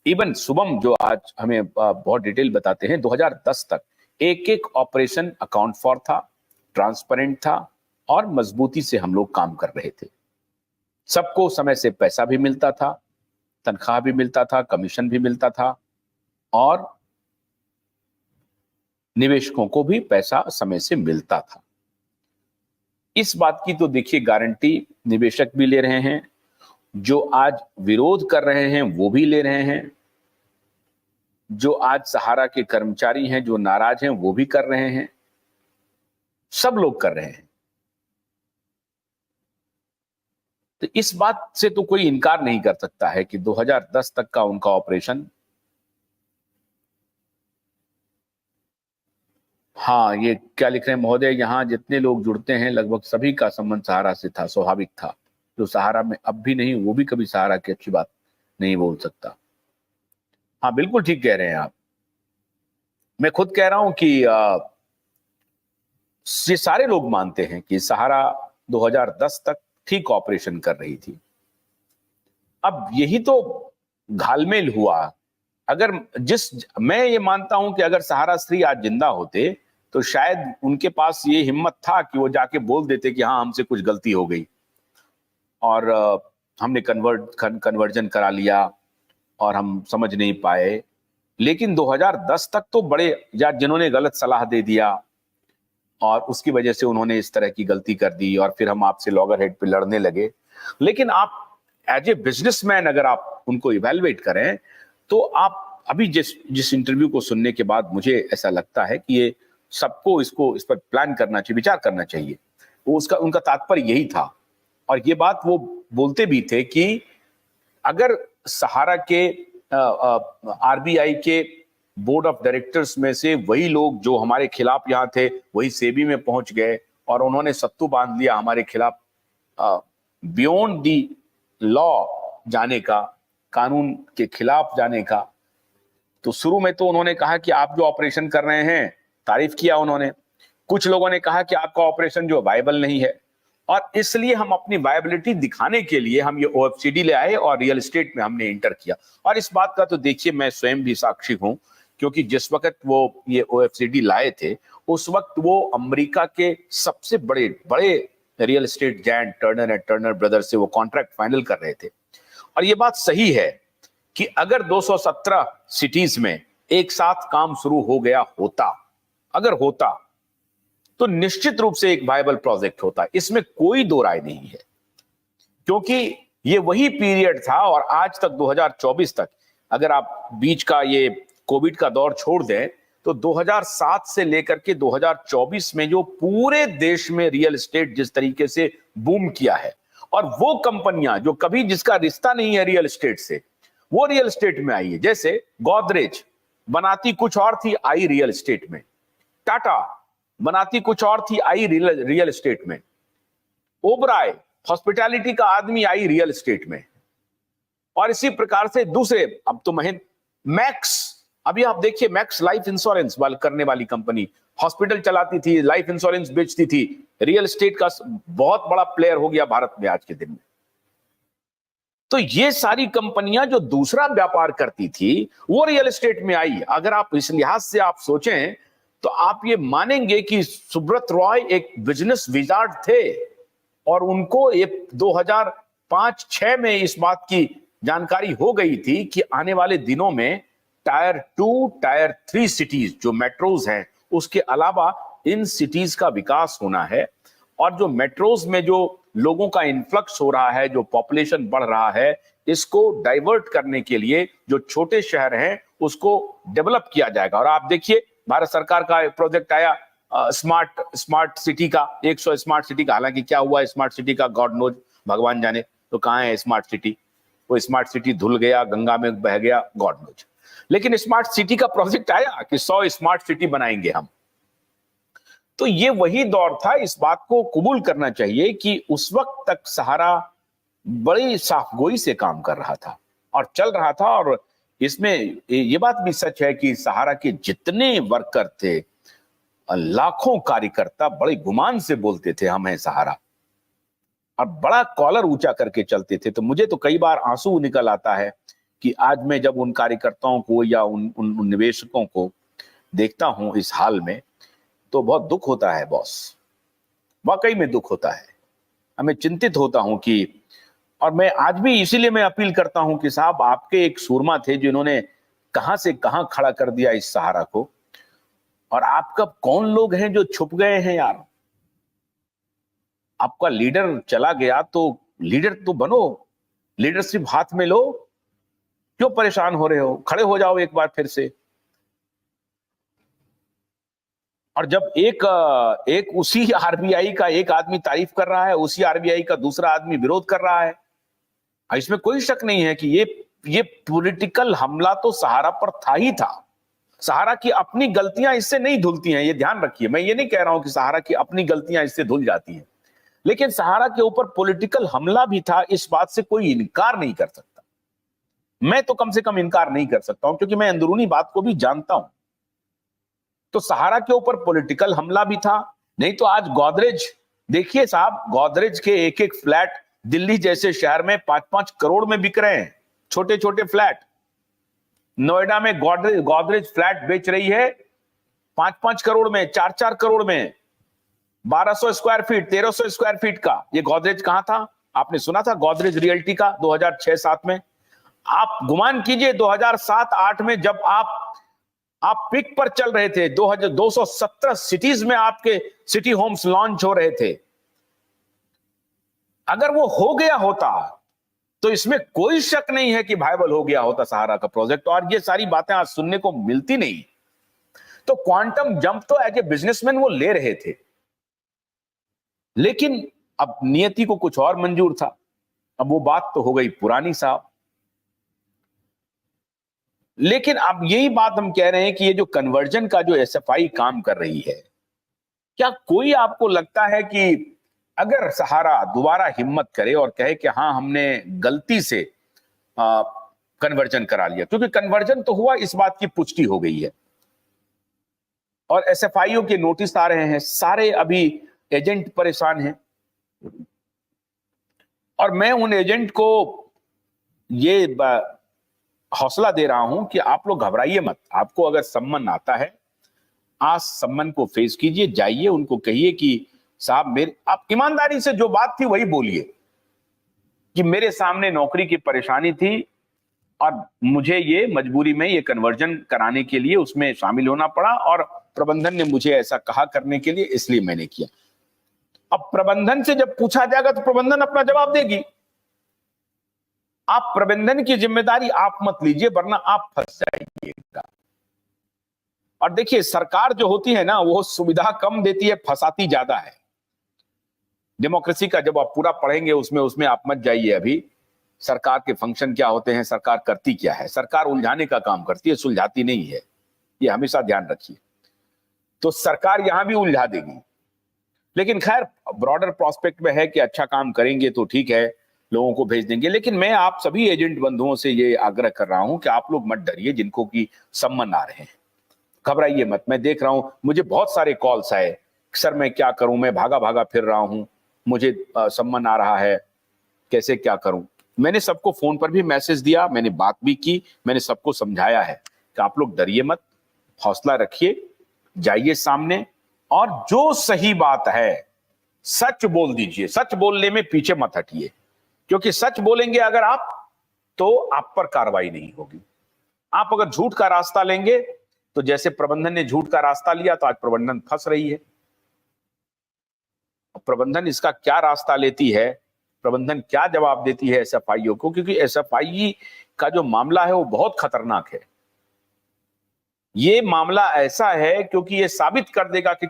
Even Shubham जो आज हमें बहुत डिटेल बताते हैं, 2010 तक एक एक ऑपरेशन अकाउंट फॉर था, ट्रांसपेरेंट था और मजबूती से हम लोग काम कर रहे थे। सबको समय से पैसा भी मिलता था, तनख्वाह भी मिलता था, कमीशन भी मिलता था और निवेशकों को भी पैसा समय से मिलता था। इस बात की तो देखिए गारंटी निवेशक भी ले रहे हैं, जो आज विरोध कर रहे हैं वो भी ले रहे हैं, जो आज सहारा के कर्मचारी हैं जो नाराज हैं वो भी कर रहे हैं, सब लोग कर रहे हैं। तो इस बात से तो कोई इनकार नहीं कर सकता है कि 2010 तक का उनका ऑपरेशन, हाँ ये क्या लिख रहे हैं महोदय, यहाँ जितने लोग जुड़ते हैं लगभग सभी का संबंध सहारा से था, स्वाभाविक था। जो सहारा में अब भी नहीं वो भी कभी सहारा की अच्छी बात नहीं बोल सकता। हाँ बिल्कुल ठीक कह रहे हैं आप। मैं खुद कह रहा हूं कि ये सारे लोग मानते हैं कि सहारा 2010 तक ठीक ऑपरेशन कर रही थी। अब यही तो घालमेल हुआ। अगर मैं ये मानता हूं कि अगर सहारा श्री आज जिंदा होते तो शायद उनके पास ये हिम्मत था कि वो जाके बोल देते कि हाँ हमसे कुछ गलती हो गई और हमने कन्वर्जन करा लिया और हम समझ नहीं पाए। लेकिन 2010 तक तो बड़े, या जिन्होंने गलत सलाह दे दिया और उसकी वजह से उन्होंने इस तरह की गलती कर दी और फिर हम आपसे लॉगर हेड पे लड़ने लगे। लेकिन आप एज ए बिजनेसमैन अगर आप उनको इवेलुएट करें तो आप अभी जिस इंटरव्यू को सुनने के बाद मुझे ऐसा लगता है कि ये सबको इस पर प्लान करना चाहिए, विचार करना चाहिए। वो उनका तात्पर्य यही था और ये बात वो बोलते भी थे कि अगर सहारा के आरबीआई के बोर्ड ऑफ डायरेक्टर्स में से वही लोग जो हमारे खिलाफ यहाँ थे वही सेबी में पहुंच गए और उन्होंने सत्तू बांध लिया हमारे खिलाफ, बियॉन्ड दी लॉ जाने का, कानून के खिलाफ जाने का, तो शुरू में तो उन्होंने कहा कि आप जो ऑपरेशन कर रहे हैं, तारीफ किया उन्होंने। कुछ लोगों ने कहा कि आपका ऑपरेशन जो वायबल नहीं है और इसलिए हम अपनी वायबिलिटी दिखाने के लिए हम ये ओएफसीडी ले आए और रियल एस्टेट में हमने इंटर किया। और इस बात का तो देखिए मैं स्वयं भी साक्षी हूं, क्योंकि जिस वक्त वो ये ओएफसीडी लाए थे उस वक्त वो अमेरिका के सबसे बड़े बड़े real estate giant Turner and Turner brothers से वो कॉन्ट्रैक्ट फाइनल कर रहे थे। और ये बात सही है कि अगर 217 सिटीज में एक साथ काम शुरू हो गया होता, अगर होता तो निश्चित रूप से एक वायबल प्रोजेक्ट होता, इसमें कोई दो राय नहीं है। क्योंकि ये वही पीरियड था और आज तक 2024 तक, अगर आप बीच का ये कोविड का दौर छोड़ दें तो 2007 से लेकर के 2024 में जो पूरे देश में रियल एस्टेट जिस तरीके से बूम किया है, और वो कंपनियां जो कभी जिसका रिश्ता नहीं है रियल एस्टेट से वो रियल एस्टेट में आई है। जैसे गोदरेज बनाती कुछ और थी, आई रियल एस्टेट में। टाटा बनाती कुछ और थी, आई रियल एस्टेट में। ओबराय हॉस्पिटैलिटी का आदमी, आई रियल एस्टेट में। और इसी प्रकार से दूसरे, अब तो मैक्स, अभी आप देखिए मैक्स लाइफ इंश्योरेंस करने वाली कंपनी, हॉस्पिटल चलाती थी, लाइफ इंश्योरेंस बेचती थी, रियल एस्टेट का बहुत बड़ा प्लेयर हो गया भारत में आज के दिन में। तो ये सारी कंपनियां जो दूसरा व्यापार करती थी वो रियल एस्टेट में आई। अगर आप इस लिहाज से आप सोचें तो आप ये मानेंगे कि सुब्रत रॉय एक बिजनेस विजार्ड थे और उनको ये 2005-6 में इस बात की जानकारी हो गई थी कि आने वाले दिनों में टायर 2, टायर 3 सिटीज जो मेट्रोज हैं उसके अलावा इन सिटीज का विकास होना है। और जो मेट्रोज में जो लोगों का इन्फ्लक्स हो रहा है, जो पॉपुलेशन बढ़ रहा है, इसको डाइवर्ट करने के लिए जो छोटे शहर हैं उसको डेवलप किया जाएगा। और आप देखिए भारत सरकार का प्रोजेक्ट आया स्मार्ट सिटी का, 100 स्मार्ट सिटी का। हालांकि क्या हुआ स्मार्ट सिटी का गॉड नोज, भगवान जाने। तो कहां है स्मार्ट सिटी? वो स्मार्ट सिटी धुल गया, गंगा में बह गया, गॉड नोज। लेकिन स्मार्ट सिटी का प्रोजेक्ट आया कि 100 स्मार्ट सिटी बनाएंगे हम। तो ये वही दौर था, इस बात को कबूल करना चाहिए कि उस वक्त तक सहारा बड़ी साफगोई से काम कर रहा था और चल रहा था। और इसमें ये बात भी सच है कि सहारा के जितने वर्कर थे, लाखों कार्यकर्ता बड़े गुमान से बोलते थे हम हैं सहारा, और बड़ा कॉलर ऊंचा करके चलते थे। तो मुझे तो कई बार आंसू निकल आता है कि आज मैं जब उन कार्यकर्ताओं को या उन निवेशकों को देखता हूं इस हाल में, तो बहुत दुख होता है बॉस, वाकई में दुख होता है। मैं चिंतित होता हूं कि, और मैं आज भी इसीलिए मैं अपील करता हूं कि साहब, आपके एक सूरमा थे जिन्होंने कहां से कहां खड़ा कर दिया इस सहारा को, और आपका कौन लोग हैं जो छुप गए हैं यार। आपका लीडर चला गया तो लीडर तो बनो, लीडरशिप हाथ में लो, क्यों परेशान हो रहे हो, खड़े हो जाओ एक बार फिर से। और जब एक उसी आरबीआई का एक आदमी तारीफ कर रहा है, उसी आरबीआई का दूसरा आदमी विरोध कर रहा है, इसमें कोई शक नहीं है कि ये पॉलिटिकल हमला तो सहारा पर था ही था। सहारा की अपनी गलतियां इससे नहीं धुलती हैं, ये ध्यान रखिए। मैं ये नहीं कह रहा हूं कि सहारा की अपनी गलतियां इससे धुल जाती हैं, लेकिन सहारा के ऊपर पॉलिटिकल हमला भी था, इस बात से कोई इनकार नहीं कर सकता। मैं तो कम से कम इनकार नहीं कर सकता हूं, क्योंकि मैं अंदरूनी बात को भी जानता हूं। तो सहारा के ऊपर पॉलिटिकल हमला भी था, नहीं तो आज गोदरेज, देखिए साहब, गोदरेज के एक एक फ्लैट दिल्ली जैसे शहर में 5-5 करोड़ में बिक रहे हैं, छोटे छोटे फ्लैट। नोएडा में गोदरेज फ्लैट बेच रही है 5-5 करोड़ में, 4-4 करोड़ में, 1200 स्क्वायर फीट, 1300 स्क्वायर फीट का। ये गोदरेज कहां था? आपने सुना था गोदरेज रियल्टी का 2006-7 में? आप गुमान कीजिए 2007-8 में जब आप पिक पर चल रहे थे, 217 सिटीज में आपके सिटी होम्स लॉन्च हो रहे थे। अगर वो हो गया होता तो इसमें कोई शक नहीं है कि वायबल हो गया होता सहारा का प्रोजेक्ट, और ये सारी बातें आज सुनने को मिलती नहीं। तो क्वांटम जंप तो एज ए बिजनेसमैन वो ले रहे थे, लेकिन अब नियति को कुछ और मंजूर था। अब वो बात तो हो गई पुरानी साहब। लेकिन अब यही बात हम कह रहे हैं कि ये जो कन्वर्जन का जो एसएफआई काम कर रही है, क्या कोई आपको लगता है कि अगर सहारा दोबारा हिम्मत करे और कहे कि हाँ हमने गलती से कन्वर्जन करा लिया, क्योंकि कन्वर्जन तो हुआ, इस बात की पुष्टि हो गई है और एसएफआईओ के नोटिस आ रहे हैं, सारे अभी एजेंट परेशान हैं। और मैं उन एजेंट को ये हौसला दे रहा हूं कि आप लोग घबराइए मत। आपको अगर सम्मन आता है, आज सम्मन को फेस कीजिए, जाइए, उनको कहिए कि साहब मेरे, आप ईमानदारी से जो बात थी वही बोलिए कि मेरे सामने नौकरी की परेशानी थी और मुझे ये मजबूरी में ये कन्वर्जन कराने के लिए उसमें शामिल होना पड़ा, और प्रबंधन ने मुझे ऐसा कहा करने के लिए, इसलिए मैंने किया। अब प्रबंधन से जब पूछा जाएगा तो प्रबंधन अपना जवाब देगी। आप प्रबंधन की जिम्मेदारी आप मत लीजिए, वरना आप फंस जाइएगा। और देखिए, सरकार जो होती है ना, वो सुविधा कम देती है, फंसाती ज्यादा है। डेमोक्रेसी का जब आप पूरा पढ़ेंगे उसमें आप मत जाइए। अभी सरकार के फंक्शन क्या होते हैं, सरकार करती क्या है। सरकार उलझाने का काम करती है, सुलझाती नहीं है, ये हमेशा ध्यान रखिए। तो सरकार यहां भी उलझा देगी, लेकिन खैर ब्रॉडर प्रोस्पेक्ट में है कि अच्छा काम करेंगे तो ठीक है, लोगों को भेज देंगे। लेकिन मैं आप सभी एजेंट बंधुओं से ये आग्रह कर रहा हूं कि आप लोग मत डरिए, जिनको की सम्मन आ रहे हैं, घबराइए मत। मैं देख रहा हूं, मुझे बहुत सारे कॉल्स आए, सर मैं क्या करूं, मैं भागा भागा फिर रहा हूं, मुझे सम्मन आ रहा है, कैसे क्या करूं। मैंने सबको फोन पर भी मैसेज दिया, मैंने बात भी की, मैंने सबको समझाया है कि आप लोग डरिए मत, हौसला रखिए, जाइए सामने, और जो सही बात है सच बोल दीजिए। सच बोलने में पीछे मत हटिए, क्योंकि सच बोलेंगे अगर आप, तो आप पर कार्रवाई नहीं होगी। आप अगर झूठ का रास्ता लेंगे, तो जैसे प्रबंधन ने झूठ का रास्ता लिया, तो आज प्रबंधन फंस रही है। प्रबंधन इसका क्या रास्ता लेती है, प्रबंधन क्या जवाब देती है एसएफआईओ को, क्योंकि एसएफआई का जो मामला है वो बहुत खतरनाक है। ये मामला ऐसा है क्योंकि ये साबित कर देगा कि